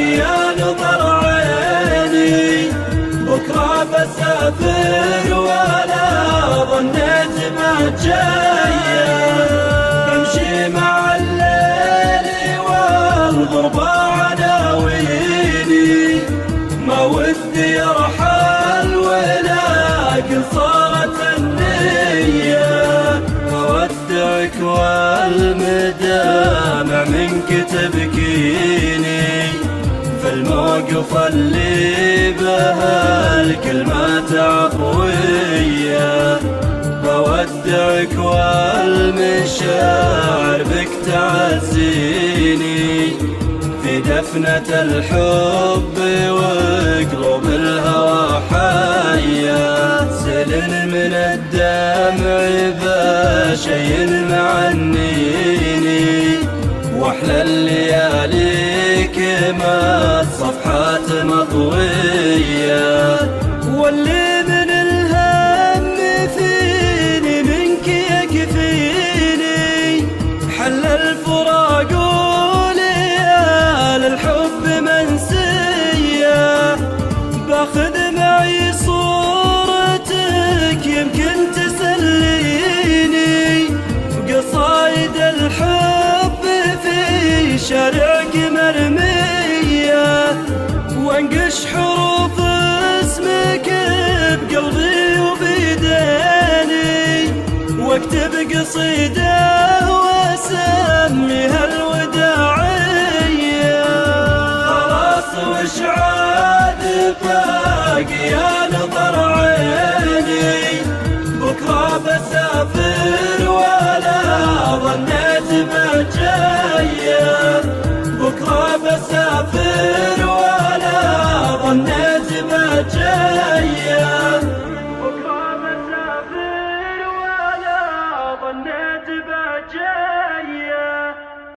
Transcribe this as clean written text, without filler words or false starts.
يا نظر عيني، بكرة بسافر ولا ظنيت ما جاية، بمشي مع الليل والغربة عناويني، ما ودي يرحل ولكن صارت النية، أودعك والمدامع منك تبكيني، في الموقف اللي بها الكلمات عفوية، بودعك والمشاعر بك تعزيني، في دفنة الحب وقلوب الهوى حية، سل من الدمع بشي معنيني، واحلى الليالي كما صفحات مطوية، واللي من الهم فيني منك يكفيني، حل الفراق وليال الحب منسية، باخذ معي صورتك يمكن تسليني، قصايد الحب في شارعك مرمية، وانقش حروف اسمك بقلبي وبيديني، واكتب قصيدة واسميها الوداعية، خلاص وش عاد باقي يا نظر عيني، بكرة بسافر ولا ظنيت ما جاية، بكرة بسافر ولا ظنيت ما جاية.